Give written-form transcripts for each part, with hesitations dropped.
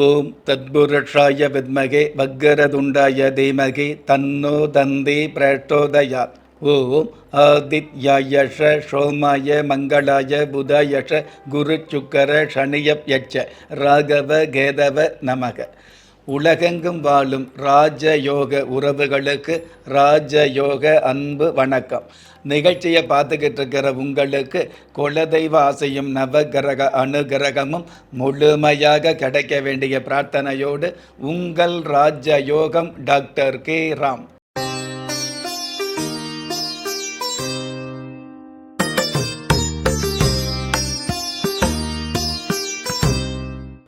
ஓம் தத்புருஷாய வித்மகே வக்கரதுண்டாய தீமகி தன்னோ தந்தி பிரச்சோதயாத். ஓம் ஆதித்யாயஷ சோமாய மங்களாய புதாயஷ குரு சுக்கர சனியப் யட்ச ராகவ கேதவ நமக. உலகெங்கும் வாழும் ராஜயோக உறவுகளுக்கு ராஜயோக அன்பு வணக்கம். நிகழ்ச்சியை பார்த்துக்கிட்டு இருக்கிற உங்களுக்கு குலதெய்வ ஆசையும் நவகிரக அனுகிரகமும் முழுமையாக கிடைக்க வேண்டிய பிரார்த்தனையோடு உங்கள் ராஜயோகம் டாக்டர் கே ராம்.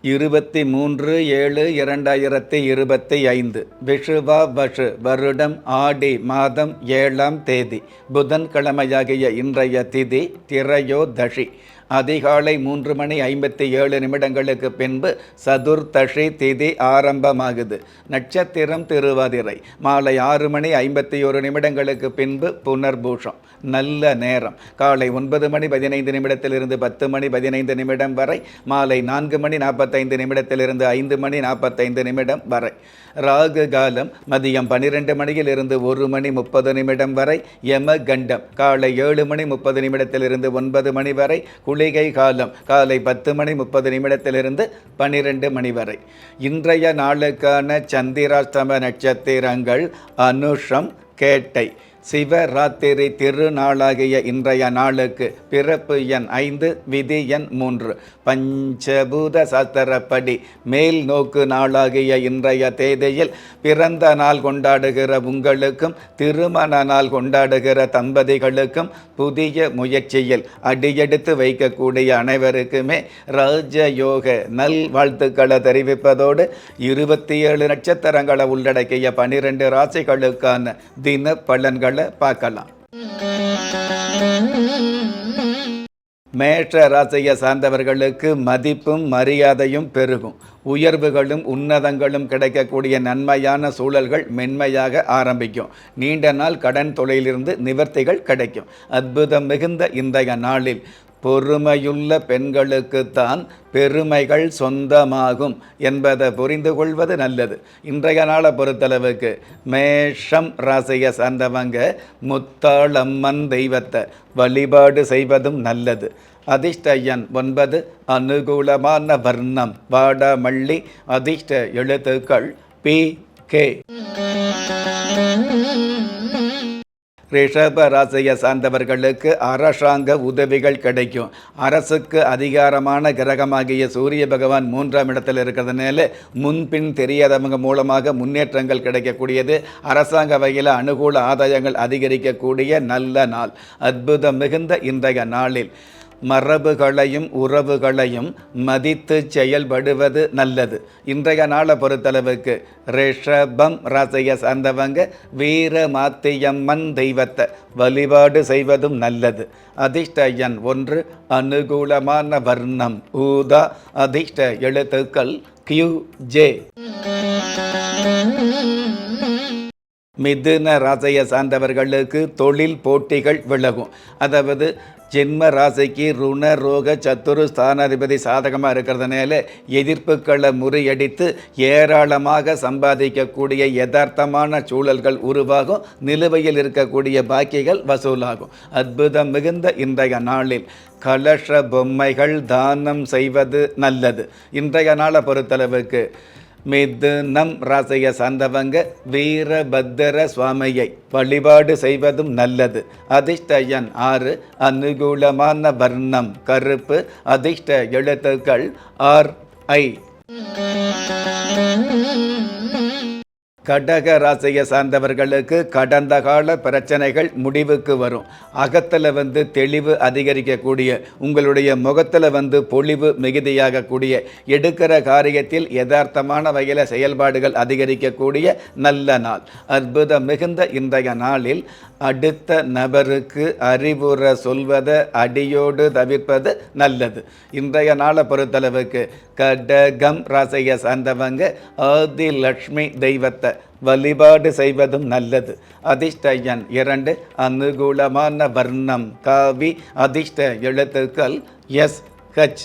23/7/2025 விஷுவா வஷு வருடம் ஆடி மாதம் 7ஆம் தேதி புதன்கிழமையாகிய இன்றைய திதி திரையோதஷி. அதிகாலை 3:57 பின்பு சதுர்தஷி திதி ஆரம்பமாகுது. நட்சத்திரம் திருவாதிரை. மாலை 6:51 பின்பு புனர்பூஷம். நல்ல நேரம் காலை 9:15 10 மணி 15 வரை, மாலை 4:45 5:45 வரை. ராகு காலம் மதியம் 12 மணியிலிருந்து 1:30 வரை. யம கண்டம் காலை 7:30 9 மணி வரை. குளிகை காலம் காலை 10:30 12 வரை. இன்றைய நாளுக்கான சந்திராஷ்டம நட்சத்திரங்கள் அனுஷம், கேட்டை. சிவராத்திரி திருநாளாகிய இன்றைய நாளுக்கு பிறப்பு எண் 5, விதி எண் 3. பஞ்சபூத சாஸ்திரப்படி மேல் நோக்கு நாளாகிய இன்றைய தேதியில் பிறந்த நாள் கொண்டாடுகிற உங்களுக்கும் திருமண நாள் கொண்டாடுகிற தம்பதிகளுக்கும் புதிய முயற்சியில் அடியெடுத்து வைக்கக்கூடிய அனைவருக்குமே ராஜயோக நல் வாழ்த்துக்களை தெரிவிப்பதோடு 27 நட்சத்திரங்களை உள்ளடக்கிய 12 ராசிகளுக்கான தின பலன்கள் பார்க்கலாம். மேஷ ராசியை சார்ந்தவர்களுக்கு மதிப்பும் மரியாதையும் பெருகும். உயர்வுகளும் உன்னதங்களும் கிடைக்கக்கூடிய நன்மையான சூழல்கள் மென்மையாக ஆரம்பிக்கும். நீண்ட நாள் கடன் தொழிலிருந்து நிவர்த்திகள் கிடைக்கும். அற்புதம் மிகுந்த இன்றைய நாளில் பொறுமையுள்ள பெண்களுக்குத்தான் பெருமைகள் சொந்தமாகும் என்பதை புரிந்து கொள்வது நல்லது. இன்றைய நாளை பொறுத்தளவுக்கு மேஷம் ராசியை சார்ந்தவங்க முத்தாளம்மன் தெய்வத்தை வழிபாடு செய்வதும் நல்லது. அதிர்ஷ்ட எண் 9. அனுகூலமான வர்ணம் வாடாமல்லி. அதிர்ஷ்ட எழுத்துக்கள் PK. ரிஷப ராசியை சார்ந்தவர்களுக்கு அரசாங்க உதவிகள் கிடைக்கும். அரசுக்கு அதிகாரமான கிரகமாகிய சூரிய பகவான் 3ஆம் இடத்தில் இருக்கிறதுனால முன்பின் தெரியாதவங்க மூலமாக முன்னேற்றங்கள் கிடைக்கக்கூடியது. அரசாங்க வகையில் அனுகூல ஆதாயங்கள் அதிகரிக்கக்கூடிய நல்ல நாள். அற்புதம் மிகுந்த இன்றைய நாளில் மரபுகளையும் உறவுகளையும் மதித்து செயல்படுவது நல்லது. இன்றைய நாளை பொறுத்தளவுக்கு ரிஷபம் ராசியை சார்ந்தவங்க வீரமாத்தியம்மன் தெய்வத்தை வழிபாடு செய்வதும் நல்லது. அதிர்ஷ்ட எண் 1. அனுகூலமான வர்ணம் ஊதா. அதிர்ஷ்ட எழுத்துக்கள் QJ. மிதுன ராசியை சார்ந்தவர்களுக்கு தொழில் போட்டிகள் விலகும். அதாவது ஜென்ம ராசிக்கு ருண ரோக சத்துரு ஸ்தானாதிபதி சாதகமாக இருக்கிறதுனால எதிர்ப்புகளை முறியடித்து ஏராளமாக சம்பாதிக்கக்கூடிய யதார்த்தமான சூழல்கள் உருவாகும். நிலுவையில் இருக்கக்கூடிய பாக்கிகள் வசூலாகும். அற்புதம் மிகுந்த இன்றைய நாளில் கலச பொம்மைகள் தானம் செய்வது நல்லது. இன்றைய நாளை பொறுத்தளவுக்கு மிதுனம் ராசியை சார்ந்தவங்க வீரபத்திர சுவாமியை வழிபாடு செய்வதும் நல்லது. அதிர்ஷ்ட எண் 6. அனுகூலமான வர்ணம் கருப்பு. அதிர்ஷ்ட எழுத்துக்கள் RI. கடக ராசியை சார்ந்தவர்களுக்கு கடந்த கால பிரச்சனைகள் முடிவுக்கு வரும். அகத்தில் தெளிவு அதிகரிக்கக்கூடிய, உங்களுடைய முகத்தில் பொலிவு மிகுதியாகக்கூடிய, எடுக்கிற காரியத்தில் யதார்த்தமான வகையில் செயல்பாடுகள் அதிகரிக்கக்கூடிய நல்ல நாள். அற்புதம் மிகுந்த இன்றைய நாளில் அடுத்த நபருக்கு அறிவுரை சொல்வதை அடியோடு தவிர்ப்பது நல்லது. இன்றைய நாளை பொறுத்தளவுக்கு கடகம் ராசியை சார்ந்தவங்க ஆதிலட்சுமி தெய்வத்தை வழிபாடு செய்வதும் நல்லது. அதிர்ஷ்ட எண் 2. அனுகூலமான வர்ணம் காவி. அதிர்ஷ்ட எழுத்துக்கள் SH.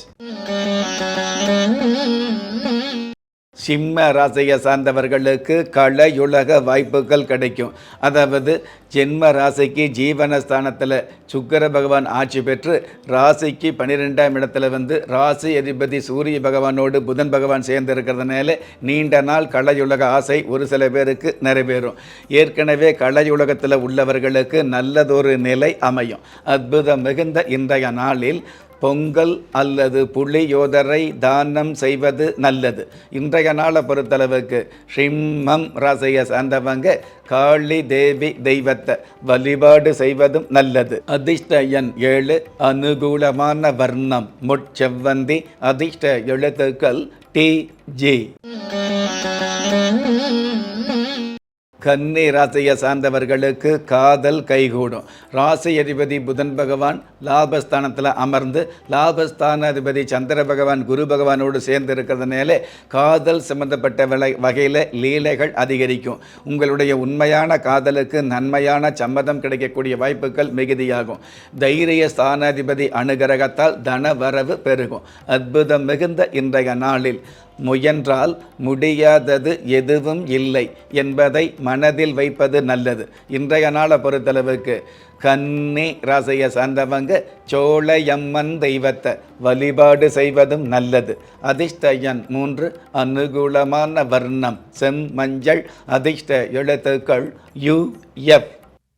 சிம்ம ராசியை சார்ந்தவர்களுக்கு கலையுலக வாய்ப்புகள் கிடைக்கும். அதாவது ஜென்ம ராசிக்கு ஜீவனஸ்தானத்தில் சுக்கிர பகவான் ஆட்சி பெற்று ராசிக்கு 12ஆம் இடத்துல ராசி அதிபதி சூரிய பகவானோடு புதன் பகவான் சேர்ந்து இருக்கிறதுனால நீண்ட நாள் கலையுலக ஆசை ஒரு சில பேருக்கு நிறைவேறும். ஏற்கனவே கலையுலகத்தில் உள்ளவர்களுக்கு நல்லதொரு நிலை அமையும். அற்புதம் மிகுந்த இன்றைய நாளில் பொங்கல் அல்லது புளியோதரை தானம் செய்வது நல்லது. இன்றைய நாளை பொறுத்தளவுக்கு சிம்மம் ராசியை சார்ந்தவங்க காளி தேவி தெய்வத்தை வழிபாடு செய்வதும் நல்லது. அதிர்ஷ்ட எண் 7, அனுகூலமான வர்ணம் முட்செவ்வந்தி, அதிர்ஷ்ட எழுத்துக்கள் TG. கன்னி ராசியை சார்ந்தவர்களுக்கு காதல் கைகூடும். ராசி அதிபதி புதன் பகவான் லாபஸ்தானத்தில் அமர்ந்து லாபஸ்தான அதிபதி சந்திர பகவான் குரு பகவானோடு சேர்ந்து இருக்கிறதுனால காதல் சம்பந்தப்பட்ட வகையில் லீலைகள் அதிகரிக்கும். உங்களுடைய உண்மையான காதலுக்கு நன்மையான சம்மதம் கிடைக்கக்கூடிய வாய்ப்புகள் மிகுதியாகும். தைரிய ஸ்தானாதிபதி அனுகிரகத்தால் தன வரவு பெருகும். அற்புதம் மிகுந்த இன்றைய நாளில் முயன்றால் முடியாதது எதுவும் இல்லை என்பதை மனதில் வைப்பது நல்லது. இன்றைய நாளை பொறுத்தளவுக்கு கன்னி ராசியை சார்ந்தவங்க சோழையம்மன் தெய்வத்தை வழிபாடு செய்வதும் நல்லது. அதிர்ஷ்ட எண் 3, அனுகூலமான வர்ணம் செம்மஞ்சள், அதிர்ஷ்ட எழுத்துக்கள் UF.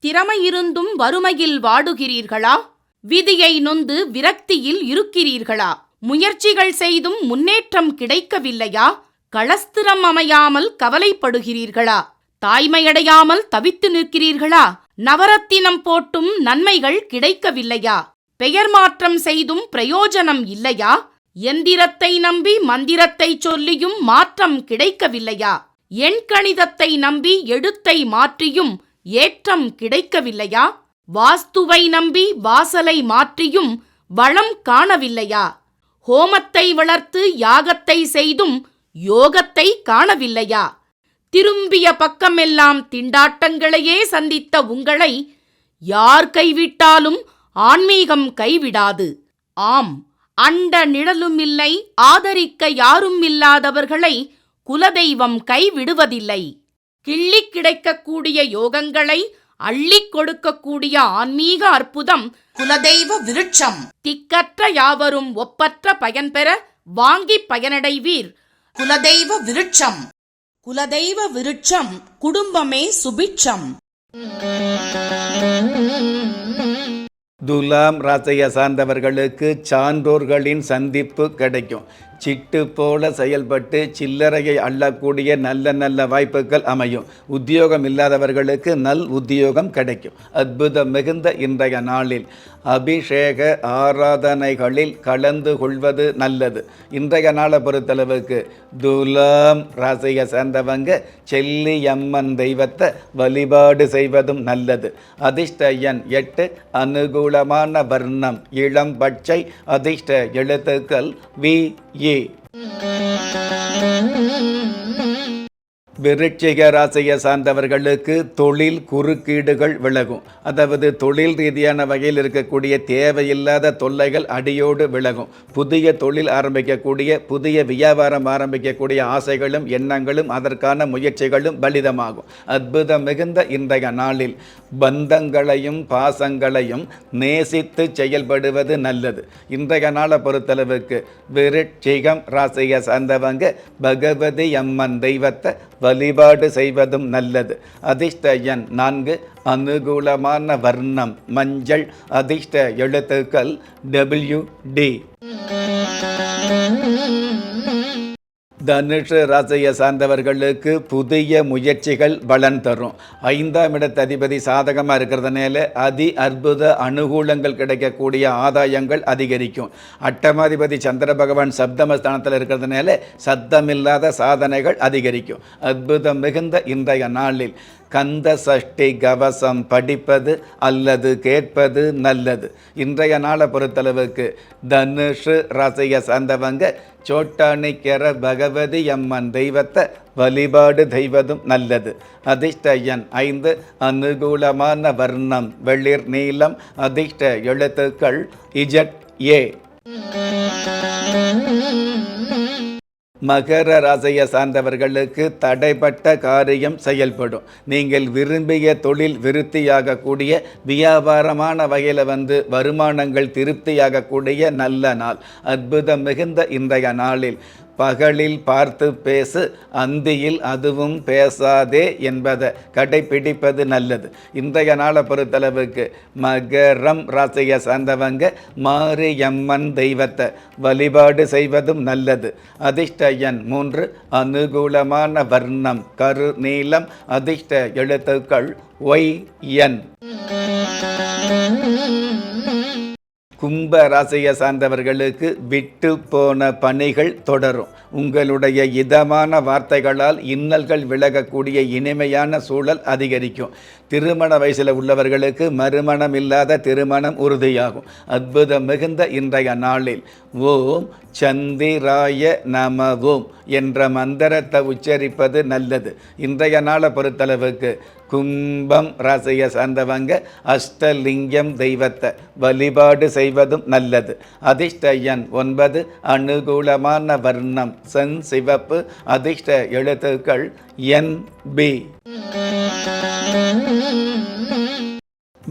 திறமை இருந்தும் வறுமையில் வாடுகிறீர்களா? விதியை நொந்து விரக்தியில் இருக்கிறீர்களா? முயற்சிகள் செய்தும் முன்னேற்றம் கிடைக்கவில்லையா? களஸ்திரம் அமையாமல் கவலைப்படுகிறீர்களா? தாய்மையடையாமல் தவித்து நிற்கிறீர்களா? நவரத்தினம் போட்டும் நன்மைகள் கிடைக்கவில்லையா? பெயர் மாற்றம் செய்தும் பிரயோஜனம் இல்லையா? எந்திரத்தை நம்பி மந்திரத்தை சொல்லியும் மாற்றம் கிடைக்கவில்லையா? எண்கணிதத்தை நம்பி எழுத்தை மாற்றியும் ஏற்றம் கிடைக்கவில்லையா? வாஸ்துவை நம்பி வாசலை மாற்றியும் வளம் காணவில்லையா? ஹோமத்தை வளர்த்து யாகத்தை செய்தும் யோகத்தை காணவில்லையா? திரும்பிய பக்கமெல்லாம் திண்டாட்டங்களையே சந்தித்த உங்களை யார் கைவிட்டாலும் ஆன்மீகம் கைவிடாது. ஆம், அண்ட நிழலுமில்லை, ஆதரிக்க யாரும் இல்லாதவர்களை குலதெய்வம் கைவிடுவதில்லை. கிள்ளிக் கிடைக்கக்கூடிய யோகங்களை அள்ளிக் கொடுக்கக்கூடிய ஆன்மீக அற்புதம் குலதெய்வ விருட்சம். திக்கற்ற யாவரும் ஒப்பற்ற பயன்பெற வாங்கி பயனடைவீர். குலதெய்வ விருட்சம். குலதெய்வ விருட்சம் குடும்பமே சுபிட்சம். துலாம் ராசியை சார்ந்தவர்களுக்கு சான்றோர்களின் சந்திப்பு கிடைக்கும். சிட்டு போல செயல்பட்டு சில்லறையை அள்ளக்கூடிய நல்ல நல்ல வாய்ப்புகள் அமையும். உத்தியோகம் இல்லாதவர்களுக்கு நல் உத்தியோகம் கிடைக்கும். அற்புதம் மிகுந்த இன்றைய நாளில் அபிஷேக ஆராதனைகளில் கலந்து கொள்வது நல்லது. இன்றைய நாளை பொறுத்தளவுக்கு துலாம் ராசியை சேர்ந்தவங்க செல்லியம்மன் தெய்வத்தை வழிபாடு செய்வதும் நல்லது. அதிர்ஷ்ட எண் 8, அனுகூலமான வர்ணம் இளம் பச்சை, அதிர்ஷ்ட எழுத்துக்கள் VE. விருச்சிக ராசியை சார்ந்தவர்களுக்கு தொழில் குறுக்கீடுகள் விலகும். அதாவது தொழில் ரீதியான வகையில் இருக்கக்கூடிய தேவையில்லாத தொல்லைகள் அடியோடு விலகும். புதிய தொழில் ஆரம்பிக்கக்கூடிய புதிய வியாபாரம் ஆரம்பிக்கக்கூடிய ஆசைகளும் எண்ணங்களும் அதற்கான முயற்சிகளும் பலிதமாகும். அற்புதம் மிகுந்த இன்றைய நாளில் பந்தங்களையும் பாசங்களையும் நேசித்து செயல்படுவது நல்லது. இன்றைய நாளை பொறுத்தளவுக்கு விருச்சிகம் ராசியை சார்ந்தவங்க பகவதி அம்மன் தெய்வத்தை வழிபாடு செய்வதும் நல்லது. அதிர்ஷ்ட எண் 4, அனுகூலமான வர்ணம் மஞ்சள், அதிர்ஷ்ட எழுத்துக்கள் WD. தனுஷு ராசியை சார்ந்தவர்களுக்கு புதிய முயற்சிகள் பலன் தரும். 5ஆம் இடத்து அதிபதி சாதகமாக இருக்கிறதுனால அற்புத அனுகூலங்கள் கிடைக்கக்கூடிய ஆதாயங்கள் அதிகரிக்கும். 8ஆம் சந்திர பகவான் சப்தமஸ்தானத்தில் இருக்கிறதுனால சத்தமில்லாத சாதனைகள் அதிகரிக்கும். அற்புதம் மிகுந்த இன்றைய நாளில் கந்த சஷ்டி கவசம் படிப்பது அல்லது கேட்பது நல்லது. இன்றைய நாளை பொறுத்தளவுக்கு தனுஷு ராசியை சார்ந்தவங்க சோட்டானிக்கர பகவதி அம்மன் தெய்வத்தை வழிபாடு செய்வதும் நல்லது. அதிர்ஷ்ட எண் 5, அனுகூலமான வர்ணம் வெளிர் நீலம், அதிர்ஷ்ட எழுத்துக்கள் ZA. மகர ராசியை சார்ந்தவர்களுக்கு தடைப்பட்ட காரியம் செயல்படும். நீங்கள் விரும்பிய தொழில் விருத்தியாகக்கூடிய, வியாபாரமான வகையில் வருமானங்கள் திருப்தியாகக்கூடிய நல்ல நாள். அற்புதம் மிகுந்த இன்றைய நாளில் பகலில் பார்த்து பேசு, அந்தியில் அதுவும் பேசாதே என்பதை கடைபிடிப்பது நல்லது. இன்றைய நாளை பொறுத்தளவுக்கு மகரம் ராசியை சார்ந்தவங்க மாரியம்மன் தெய்வத்தை வழிபாடு செய்வதும் நல்லது. அதிர்ஷ்ட எண் 3, அனுகூலமான வர்ணம் கரு நீலம், அதிர்ஷ்ட எழுத்துக்கள் YN. கும்ப ராசியை சார்ந்தவர்களுக்கு விட்டு போன பணிகள் தொடரும். உங்களுடைய இதமான வார்த்தைகளால் இன்னல்கள் விலகக்கூடிய இனிமையான சூழல் அதிகரிக்கும். திருமண வயசில் உள்ளவர்களுக்கு மறுமணம் இல்லாத திருமணம் உறுதியாகும். அற்புதம் மிகுந்த இன்றைய நாளில் ஓம் சந்திராய நமவோம் என்ற மந்திரத்தை உச்சரிப்பது நல்லது. இன்றைய நாளை பொறுத்தளவுக்கு கும்பம் ராசியை சார்ந்தவங்க அஷ்டலிங்கம் தெய்வத்தை வழிபாடு செய்வதும் நல்லது. அதிர்ஷ்ட எண் 9, அனுகூலமான வர்ணம் சென் சிவப்பு, அதிர்ஷ்ட எழுத்துக்கள் NB.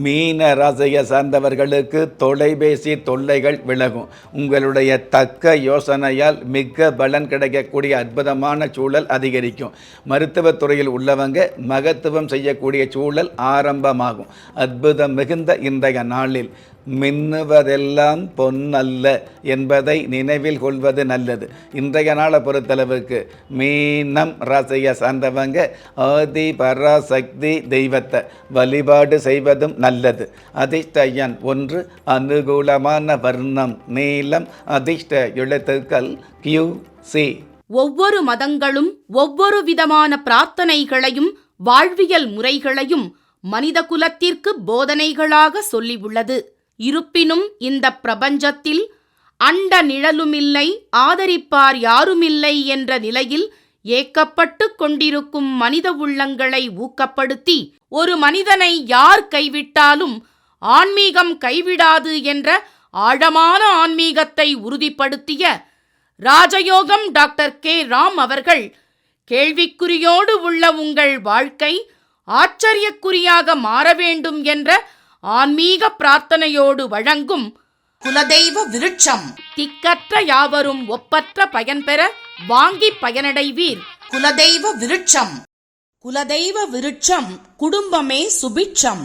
மீன ராசியை சார்ந்தவர்களுக்கு தொலைபேசி தொல்லைகள் விலகும். உங்களுடைய தக்க யோசனையால் மிக பலன் கிடைக்கக்கூடிய அற்புதமான சூழல் அதிகரிக்கும். மருத்துவத்துறையில் உள்ளவங்க மகத்துவம் செய்யக்கூடிய சூழல் ஆரம்பமாகும். அற்புதம் மிகுந்த இன்றைய நாளில் மின்னுவதெல்லாம் பொன்னல்ல என்பதை நினைவில் கொள்வது நல்லது. இன்றைய நாளை பொறுத்தளவுக்கு மீனம் ராசியை சார்ந்தவங்க ஆதி பராசக்தி தெய்வத்தை வழிபாடு செய்வதும் நல்லது. அதிர்ஷ்ட எண் 1, அனுகூலமான வர்ணம் நீலம், அதிர்ஷ்ட எழுத்துக்கள் QC. ஒவ்வொரு மதங்களும் ஒவ்வொரு விதமான பிரார்த்தனைகளையும் வாழ்வியல் முறைகளையும் மனித குலத்திற்கு போதனைகளாக சொல்லியுள்ளது. இருப்பினும் இந்த பிரபஞ்சத்தில் அண்ட நிழலுமில்லை, ஆதரிப்பார் யாருமில்லை என்ற நிலையில் ஏக்கப்பட்டு கொண்டிருக்கும் மனித உள்ளங்களை ஊக்கப்படுத்தி, ஒரு மனிதனை யார் கைவிட்டாலும் ஆன்மீகம் கைவிடாது என்ற ஆழமான ஆன்மீகத்தை உறுதிப்படுத்திய ராஜயோகம் டாக்டர் K. ராம் அவர்கள், கேள்விக்குறியோடு உள்ள உங்கள் வாழ்க்கை ஆச்சரியக்குறியாக மாற வேண்டும் என்ற ஆன்மீக பிரார்த்தனையோடு வழங்கும் குலதெய்வ விருட்சம். திக்கற்ற யாவரும் ஒப்பற்ற பயன்பெற வாங்கி பயனடைவீர். குலதெய்வ விருட்சம். குலதெய்வ விருட்சம் குடும்பமே சுபிட்சம்.